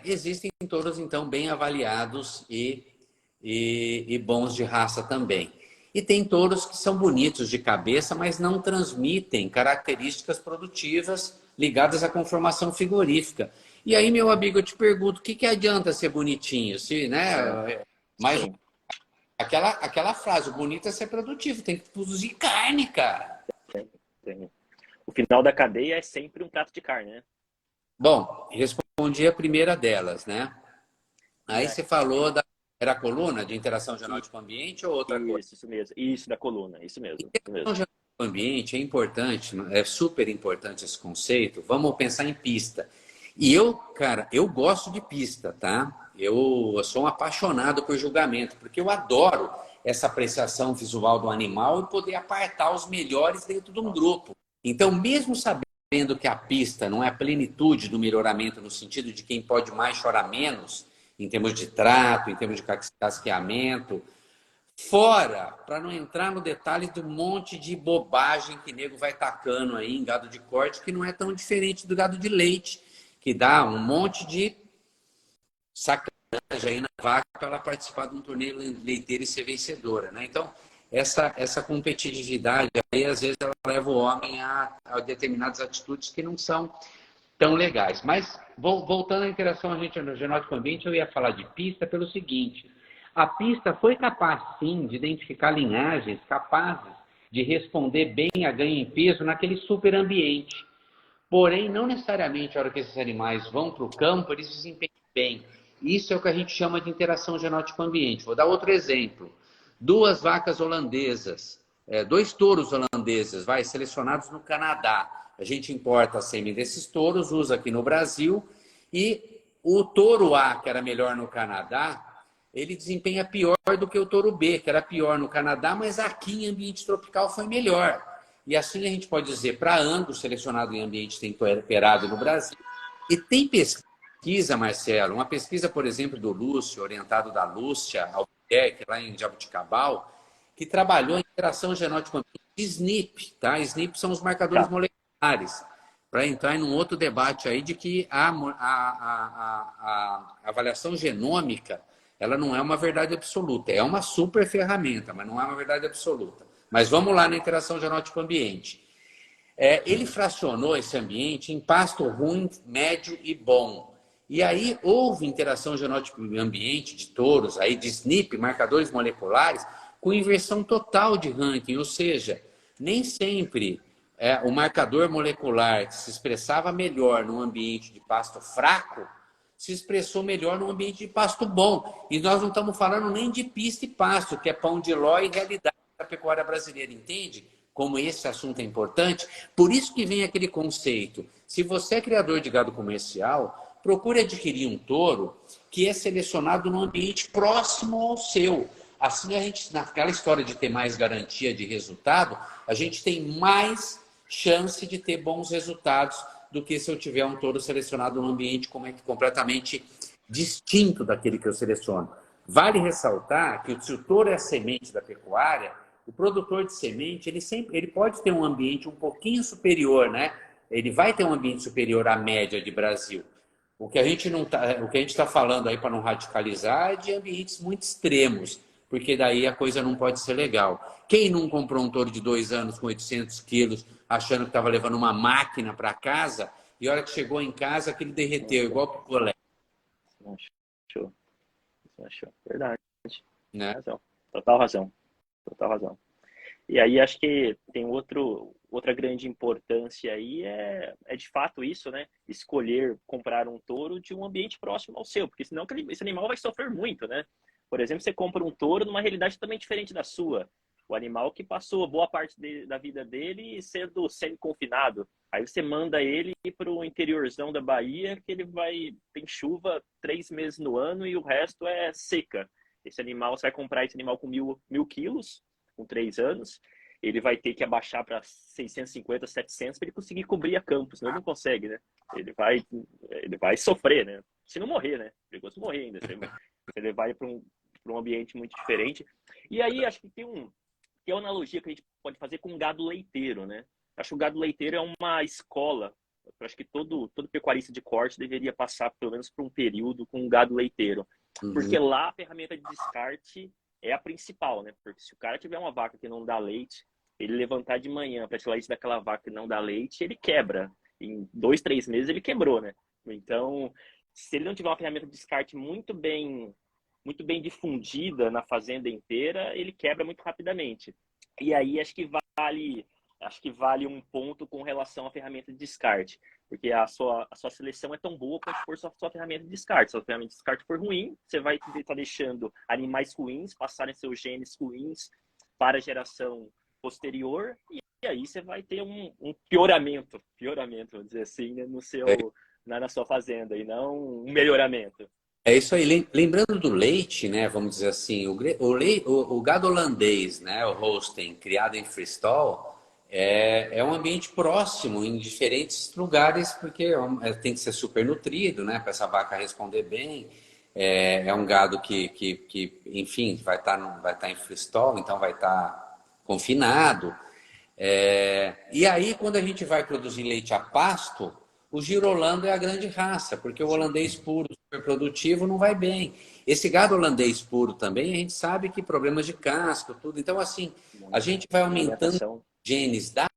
existem touros, então, bem avaliados e bons de raça também. E tem touros que são bonitos de cabeça, mas não transmitem características produtivas ligadas à conformação frigorífica. E aí, meu amigo, eu te pergunto, o que adianta ser bonitinho? Se, né, mas aquela frase, o bonito é ser produtivo, tem que produzir carne, cara. Tem. O final da cadeia é sempre um prato de carne, né? Bom, respondi a primeira delas, né? Aí você falou era a coluna de interação genótipo ambiente ou outra coisa? Isso mesmo. Isso, da coluna. Isso mesmo. Interação genótipo ambiente é importante, é super importante esse conceito. Vamos pensar em pista. E cara, eu gosto de pista, tá? Eu sou um apaixonado por julgamento, porque eu adoro essa apreciação visual do animal e poder apartar os melhores dentro de um grupo. Então, mesmo sabendo que a pista não é a plenitude do melhoramento no sentido de quem pode mais chorar menos, em termos de trato, em termos de casqueamento, fora, para não entrar no detalhe do monte de bobagem que nego vai tacando aí em gado de corte, que não é tão diferente do gado de leite, que dá um monte de sacanagem aí na vaca para ela participar de um torneio leiteiro e ser vencedora, né? Então, essa competitividade aí, às vezes, ela leva o homem a determinadas atitudes que não são tão legais. Mas, voltando à interação no genótipo ambiente, eu ia falar de pista pelo seguinte: a pista foi capaz, sim, de identificar linhagens capazes de responder bem a ganho em peso naquele superambiente. Porém, não necessariamente, a hora que esses animais vão para o campo, eles desempenham bem. Isso é o que a gente chama de interação genótipo-ambiente. Vou dar outro exemplo. 2 vacas holandesas, 2 touros holandeses, selecionados no Canadá. A gente importa a sêmen desses touros, usa aqui no Brasil, e o touro A, que era melhor no Canadá, ele desempenha pior do que o touro B, que era pior no Canadá, mas aqui em ambiente tropical foi melhor. E assim a gente pode dizer, para Angus, selecionado em ambiente temperado no Brasil. E tem pesquisa, Marcelo, uma pesquisa, por exemplo, do Lúcio, orientado da Lúcia Albuquerque, lá em Jabuticabal, que trabalhou em interação genótipo de SNP, tá? SNP são os marcadores moleculares, para entrar em um outro debate aí de que a avaliação genômica, ela não é uma verdade absoluta, é uma super ferramenta, mas não é uma verdade absoluta. Mas vamos lá na interação genótipo-ambiente. Ele fracionou esse ambiente em pasto ruim, médio e bom. E aí houve interação genótipo-ambiente de touros, aí de SNP, marcadores moleculares, com inversão total de ranking, ou seja, nem sempre o marcador molecular que se expressava melhor no ambiente de pasto fraco se expressou melhor no ambiente de pasto bom. E nós não estamos falando nem de pista e pasto, que é pão de ló e realidade da pecuária brasileira, entende? Como esse assunto é importante. Por isso que vem aquele conceito. Se você é criador de gado comercial, procure adquirir um touro que é selecionado num ambiente próximo ao seu. assim a gente, naquela história de ter mais garantia de resultado, a gente tem mais chance de ter bons resultados do que se eu tiver um touro selecionado num ambiente completamente distinto daquele que eu seleciono. Vale ressaltar que se o touro é a semente da pecuária, o produtor de semente, ele pode ter um ambiente um pouquinho superior, né? Ele vai ter um ambiente superior à média de Brasil. O que a gente está falando aí para não radicalizar é de ambientes muito extremos, porque daí a coisa não pode ser legal. Quem não comprou um touro de 2 anos com 800 quilos, achando que estava levando uma máquina para casa, e a hora que chegou em casa, aquele derreteu, igual para o colégio. Não achou. Não achou. Verdade. Né? Razão. Total razão. Total razão. E aí acho que tem outra grande importância aí é de fato isso, né? Escolher comprar um touro de um ambiente próximo ao seu, porque senão esse animal vai sofrer muito, né? Por exemplo, você compra um touro numa realidade totalmente diferente da sua. O animal que passou boa parte da vida dele sendo semi-confinado. Aí você manda ele para o interiorzão da Bahia, que ele tem chuva 3 meses no ano e o resto é seca. Esse animal, você vai comprar esse animal com 1.000 quilos, com 3 anos, ele vai ter que abaixar para 650, 700 para ele conseguir cobrir a campo, senão ele não consegue, né? Ele vai sofrer, né? Se não morrer, né? Perigoso morrer ainda. Ele vai para um ambiente muito diferente. E aí, acho que tem uma analogia que a gente pode fazer com o gado leiteiro, né? Acho que o gado leiteiro é uma escola. Eu acho que todo pecuarista de corte deveria passar, pelo menos por um período, com o gado leiteiro. Porque lá a ferramenta de descarte é a principal, né? Porque se o cara tiver uma vaca que não dá leite, ele levantar de manhã para tirar leite daquela vaca que não dá leite, ele quebra. Em 2, 3 meses ele quebrou, né? Então, se ele não tiver uma ferramenta de descarte muito bem difundida na fazenda inteira, ele quebra muito rapidamente. E aí acho que vale um ponto com relação à ferramenta de descarte, porque a sua seleção é tão boa quanto for a sua ferramenta de descarte. Se a ferramenta de descarte for ruim, você vai estar deixando animais ruins passarem seus genes ruins para a geração posterior, e aí você vai ter um pioramento, vamos dizer assim, né, na sua fazenda, e não um melhoramento. É isso aí. Lembrando do leite, né? Vamos dizer assim, o gado holandês, né? O Holstein, criado em Friestal, é um ambiente próximo em diferentes lugares, porque tem que ser super nutrido, né? Para essa vaca responder bem. É um gado que enfim, vai estar em Friestal, então vai estar confinado. E aí, quando a gente vai produzir leite a pasto, o girolando é a grande raça, porque o holandês puro, super produtivo, não vai bem. Esse gado holandês puro também, a gente sabe que problemas de casco, tudo. Então, assim, a gente vai aumentando genes da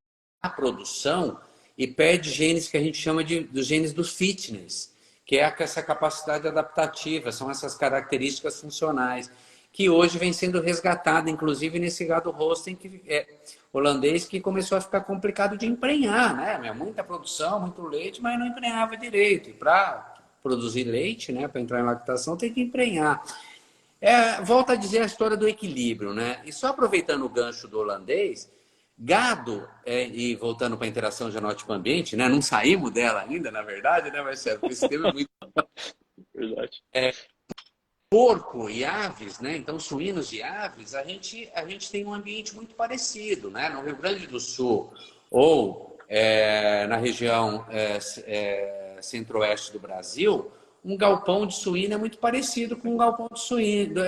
produção e perde genes que a gente chama dos genes do fitness, que é essa capacidade adaptativa, são essas características funcionais, que hoje vem sendo resgatada, inclusive nesse gado Holstein, que é holandês, que começou a ficar complicado de emprenhar, né? Muita produção, muito leite, mas não emprenhava direito. E para produzir leite, né, para entrar em lactação, tem que emprenhar. Volta a dizer a história do equilíbrio, né? E só aproveitando o gancho do holandês, gado, e voltando para a interação genótipo-ambiente, né? Não saímos dela ainda, na verdade, né, Marcelo? Porque esse tema é muito... Verdade. Porco e aves, né? Então suínos e aves, a gente tem um ambiente muito parecido, né? No Rio Grande do Sul ou na região centro-oeste do Brasil, um galpão de suíno é muito parecido com um galpão de suíno,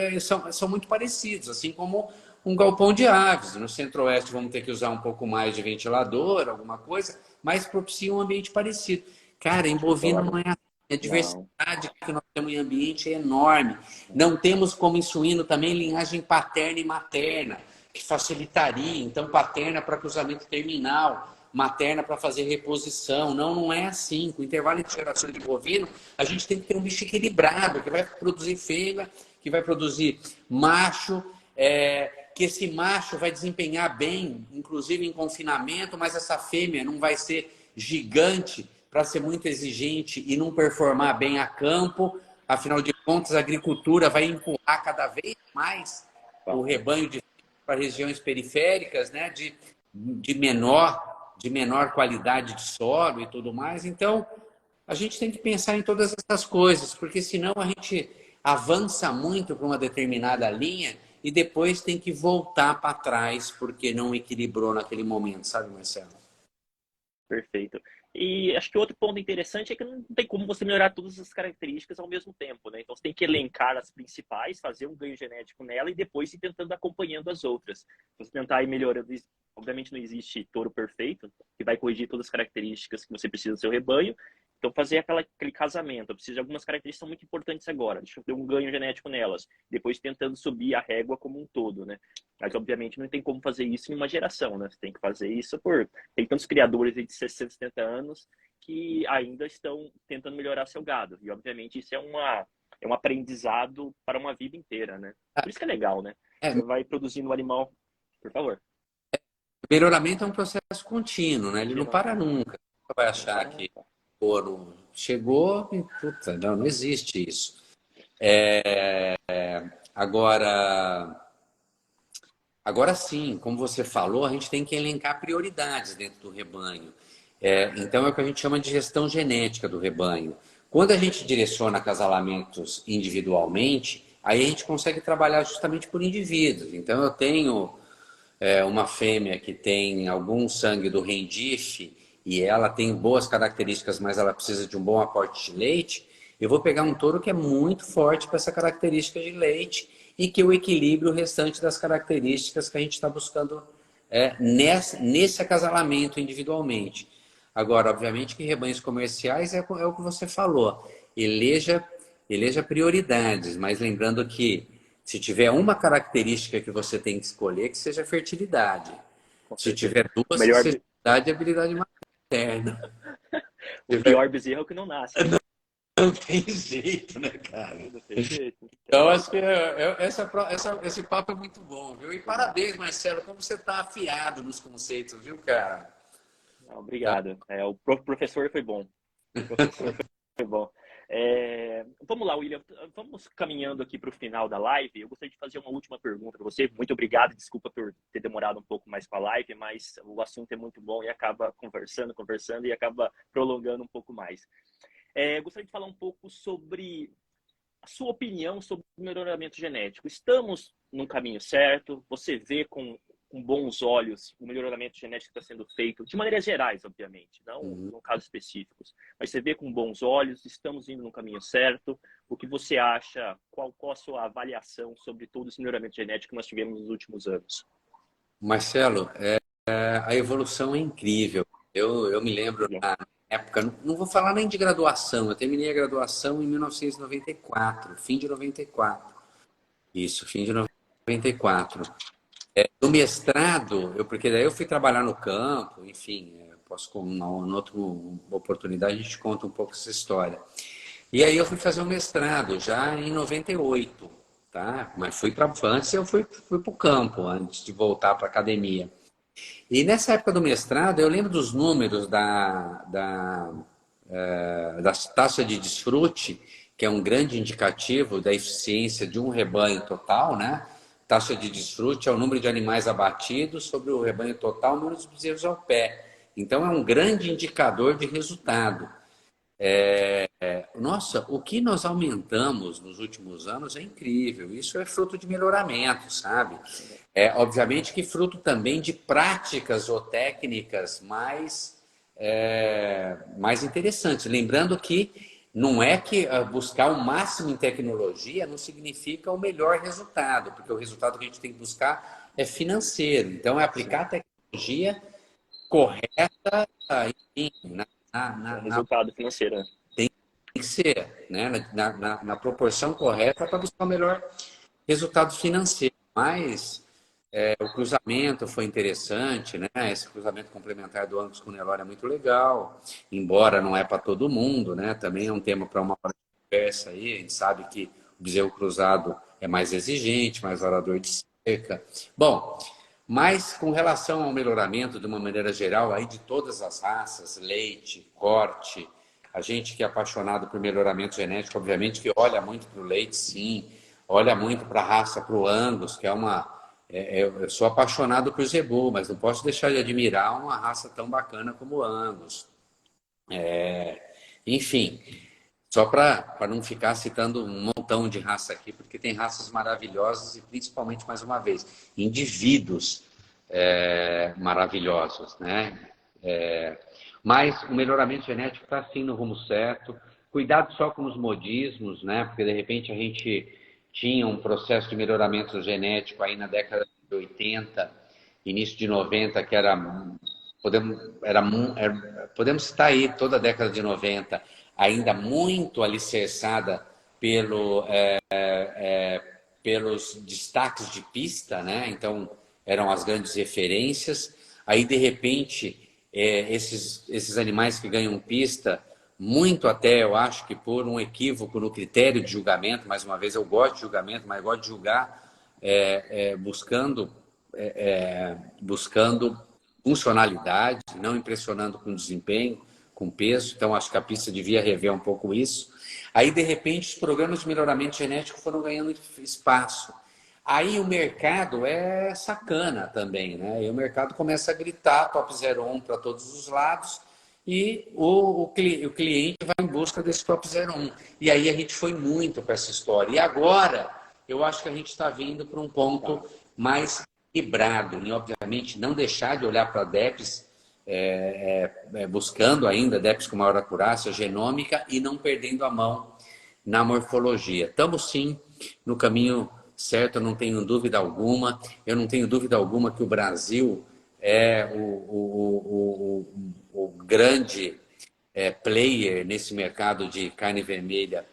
são muito parecidos, assim como um galpão de aves. No centro-oeste vamos ter que usar um pouco mais de ventilador, alguma coisa, mas propicia um ambiente parecido. Cara, em bovino não é assim. A diversidade que nós temos em ambiente é enorme. Não temos como em suíno também linhagem paterna e materna, que facilitaria. Então, paterna para cruzamento terminal, materna para fazer reposição. Não é assim. Com o intervalo de geração de bovino, a gente tem que ter um bicho equilibrado, que vai produzir fêmea, que vai produzir macho, que esse macho vai desempenhar bem, inclusive em confinamento, mas essa fêmea não vai ser gigante para ser muito exigente e não performar bem a campo. Afinal de contas, a agricultura vai empurrar cada vez mais o rebanho para regiões periféricas, né, de menor qualidade de solo e tudo mais. Então, a gente tem que pensar em todas essas coisas, porque senão a gente avança muito para uma determinada linha e depois tem que voltar para trás porque não equilibrou naquele momento, sabe, Marcelo? Perfeito. E acho que outro ponto interessante é que não tem como você melhorar todas as características ao mesmo tempo, né? Então você tem que elencar as principais, fazer um ganho genético nela e depois ir tentando acompanhando as outras. Se você tentar ir melhorando, obviamente não existe touro perfeito que vai corrigir todas as características que você precisa do seu rebanho. Então fazer aquele casamento, eu preciso de algumas características que são muito importantes agora, deixa eu ter um ganho genético nelas, depois tentando subir a régua como um todo, né? Mas obviamente não tem como fazer isso em uma geração, né? Você tem que fazer isso tem tantos criadores de 60, 70 anos que ainda estão tentando melhorar seu gado. E, obviamente, isso é um aprendizado para uma vida inteira, né? Por isso que é legal, né? É, Você vai produzindo um animal, por favor. melhoramento é um processo contínuo, né? Ele não Continua. para nunca. Você vai Não achar para que nunca. o ouro chegou e, puta, não, não existe isso. Agora, agora sim, como você falou, a gente tem que elencar prioridades dentro do rebanho. Então, é o que a gente chama de gestão genética do rebanho. Quando a gente direciona acasalamentos individualmente, aí a gente consegue trabalhar justamente por indivíduos. Então, eu tenho uma fêmea que tem algum sangue do rendife e ela tem boas características, mas ela precisa de um bom aporte de leite, eu vou pegar um touro que é muito forte para essa característica de leite e que eu equilibre o restante das características que a gente está buscando nesse acasalamento individualmente. Agora, obviamente que rebanhos comerciais é o que você falou, eleja, eleja prioridades, mas lembrando que se tiver uma característica que você tem que escolher, que seja fertilidade. Com Se certeza. tiver O duas, que melhor, seja idade e habilidade materna. o pior bezerro é o que não nasce, né? Não tem jeito, né, cara? Não tem jeito. Então, Então, acho que esse papo é muito bom, viu? E parabéns, Marcelo, como você está afiado nos conceitos, viu, cara? não, Tá? obrigado. O professor foi bom. O professor foi bom. Vamos lá, William. Vamos caminhando aqui para o final da live. Eu gostaria de fazer uma última pergunta para você. Muito obrigado. Desculpa por ter demorado um pouco mais com a live, mas o assunto é muito bom e acaba conversando, conversando e acaba prolongando um pouco mais. Gostaria de falar um pouco sobre a sua opinião sobre o melhoramento genético. Estamos no caminho certo? Você vê com bons olhos o melhoramento genético que está sendo feito, de maneiras gerais, obviamente, não Uhum. no caso específicos, mas você vê com bons olhos, estamos indo no caminho certo? O que você acha? Qual a sua avaliação sobre todo esse melhoramento genético que nós tivemos nos últimos anos? Marcelo, a evolução é incrível. Eu me lembro Legal. na época, não vou falar nem de graduação, eu terminei a graduação em 1994, fim de 94. Isso, fim de 94. No mestrado, porque daí eu fui trabalhar no campo, enfim, posso, em outra oportunidade, a gente conta um pouco essa história. E aí eu fui fazer um mestrado já em 98, tá? Mas fui para antes eu fui para o campo, antes de voltar para a academia. E nessa época do mestrado, eu lembro dos números da taxa de desfrute, que é um grande indicativo da eficiência de um rebanho total, né? Taxa de desfrute é o número de animais abatidos sobre o rebanho total, o número de bezerros ao pé. Então, é um grande indicador de resultado. Nossa, o que nós aumentamos nos últimos anos é incrível. Isso é fruto de melhoramento, sabe? Obviamente que fruto também de práticas ou técnicas mais interessantes. Lembrando que não é que buscar o máximo em tecnologia não significa o melhor resultado, porque o resultado que a gente tem que buscar é financeiro. Então, é aplicar Sim, a tecnologia correta, enfim, na resultado financeiro. Né? tem que ser, né? Na proporção correta para buscar o melhor resultado financeiro. Mas o cruzamento foi interessante, né? Esse cruzamento complementar do Angus com o Nelore é muito legal, embora não é para todo mundo, né? Também é um tema para uma conversa aí. A gente sabe que o bezerro cruzado é mais exigente, mais varador de cerca. Bom, mas com relação ao melhoramento de uma maneira geral aí de todas as raças, leite, corte, a gente que é apaixonado por melhoramento genético, obviamente que olha muito para o leite, sim, olha muito para a raça, para o Angus, que é uma. Eu sou apaixonado por Zebu, mas não posso deixar de admirar uma raça tão bacana como o Angus. Enfim, Só para não ficar citando um montão de raça aqui, porque tem raças maravilhosas e principalmente, mais uma vez, indivíduos maravilhosos, né? Mas o melhoramento genético está sim no rumo certo. Cuidado só com os modismos, né? Porque de repente a gente tinha um processo de melhoramento genético aí na década de 80, início de 90, que podemos citar aí toda a década de 90, ainda muito alicerçada pelos destaques de pista, né? Então eram as grandes referências. Aí de repente esses animais que ganham pista, muito até eu acho que por um equívoco no critério de julgamento, mais uma vez eu gosto de julgamento, mas gosto de julgar buscando funcionalidade, não impressionando com desempenho, com peso. Então acho que a pista devia rever um pouco isso. Aí de repente os programas de melhoramento genético foram ganhando espaço. Aí o mercado é sacana também, né? E o mercado começa a gritar top 01 para todos os lados e o cliente vai em busca desse top 01. E aí a gente foi muito para essa história. E agora eu acho que a gente está vindo para um ponto mais equilibrado e, obviamente, não deixar de olhar para DEPs, buscando ainda DEPs com maior acurácia genômica e não perdendo a mão na morfologia. Estamos sim no caminho certo, eu não tenho dúvida alguma. Eu não tenho dúvida alguma que o Brasil é o grande player nesse mercado de carne vermelha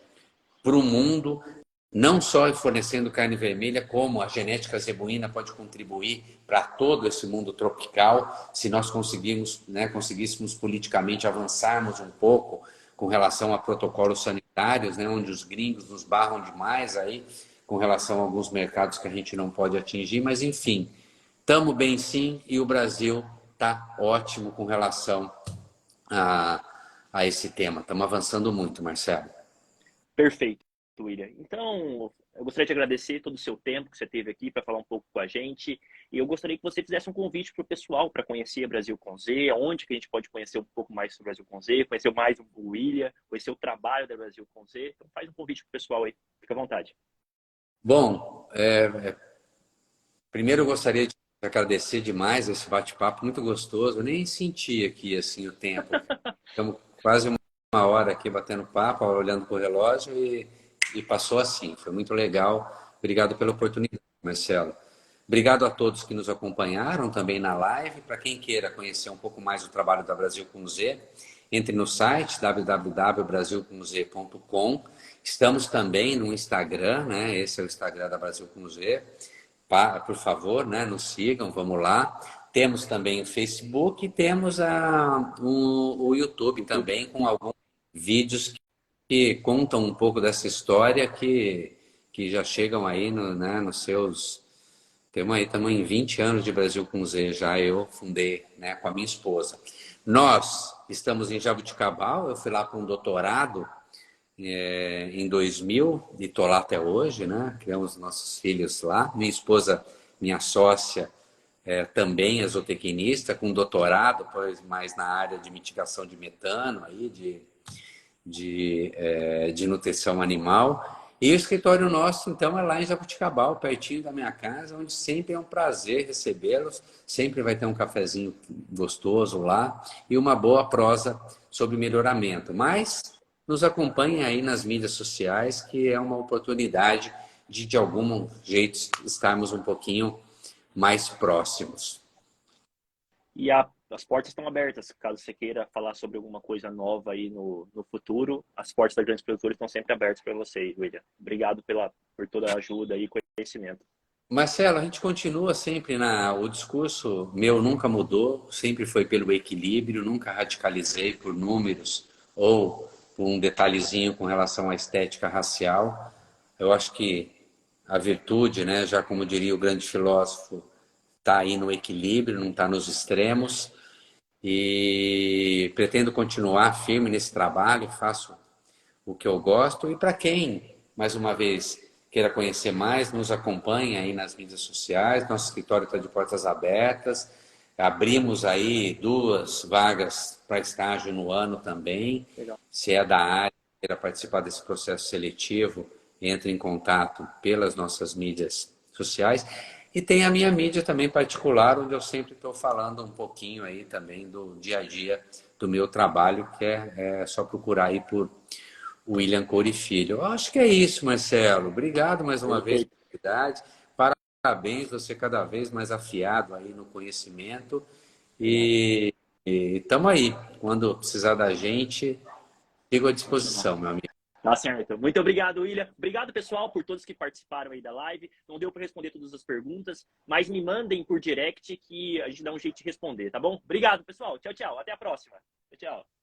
para o mundo, não só fornecendo carne vermelha, como a genética zebuína pode contribuir para todo esse mundo tropical, se nós conseguíssemos politicamente avançarmos um pouco com relação a protocolos sanitários, né, onde os gringos nos barram demais aí, com relação a alguns mercados que a gente não pode atingir, mas enfim, estamos bem sim e o Brasil está ótimo com relação a esse tema. Estamos avançando muito, Marcelo. Perfeito, William. Então, eu gostaria de agradecer todo o seu tempo que você teve aqui para falar um pouco com a gente. E eu gostaria que você fizesse um convite para o pessoal para conhecer a Brasil com Z, onde que a gente pode conhecer um pouco mais sobre o Brasil com Z, conhecer mais o William, conhecer o trabalho da Brasil com Z. Então, faz um convite para o pessoal aí. Fica à vontade. Bom, primeiro eu gostaria de agradecer demais esse bate-papo muito gostoso. Eu nem senti aqui assim o tempo. Estamos quase uma hora aqui batendo papo, olhando para o relógio e passou assim. Foi muito legal. Obrigado pela oportunidade, Marcelo. Obrigado a todos que nos acompanharam também na live. Para quem queira conhecer um pouco mais do trabalho da Brasil com Z, entre no site www.brasilcomz.com. Estamos também no Instagram, né? Esse é o Instagram da Brasil com Z. Por favor, né? Nos sigam, vamos lá. Temos também o Facebook e temos o YouTube também, com alguns vídeos que contam um pouco dessa história que já chegam aí nos seus... Estamos em 20 anos de Brasil com Z, já eu fundei, né, com a minha esposa. Nós estamos em Jabuticabal, eu fui lá para um doutorado em 2000 e estou lá até hoje, né? Criamos nossos filhos lá. Minha esposa, minha sócia, também é zootecnista, com doutorado, pois mais na área de mitigação de metano, aí, de nutrição animal. E o escritório nosso, então, é lá em Jabuticabal, pertinho da minha casa, onde sempre é um prazer recebê-los. Sempre vai ter um cafezinho gostoso lá e uma boa prosa sobre melhoramento. Mas nos acompanhem aí nas mídias sociais, que é uma oportunidade de algum jeito, estarmos um pouquinho mais próximos. E as portas estão abertas, caso você queira falar sobre alguma coisa nova aí no futuro. As portas da Grandes Produtores estão sempre abertas para você, William. Obrigado por toda a ajuda e conhecimento. Marcelo, a gente continua sempre o discurso meu nunca mudou, sempre foi pelo equilíbrio, nunca radicalizei por números ou por um detalhezinho com relação à estética racial. Eu acho que a virtude, né, já como diria o grande filósofo, está aí no equilíbrio, não está nos extremos. E pretendo continuar firme nesse trabalho, faço o que eu gosto. E para quem, mais uma vez, queira conhecer mais, nos acompanhe aí nas mídias sociais. Nosso escritório está de portas abertas. Abrimos aí 2 vagas para estágio no ano também. Legal. Se é da área queira participar desse processo seletivo, entre em contato pelas nossas mídias sociais. E tem a minha mídia também particular, onde eu sempre estou falando um pouquinho aí também do dia a dia do meu trabalho, que é só procurar aí por William Coure Filho. Eu acho que é isso, Marcelo. Obrigado mais uma vez Perfeito. pela oportunidade. Parabéns, você cada vez mais afiado aí no conhecimento. E estamos aí. Quando precisar da gente, fico à disposição, meu amigo. Tá certo. Muito obrigado, William. Obrigado, pessoal, por todos que participaram aí da live. Não deu para responder todas as perguntas, mas me mandem por direct que a gente dá um jeito de responder, tá bom? Obrigado, pessoal. Tchau, tchau. Até a próxima. Tchau, tchau.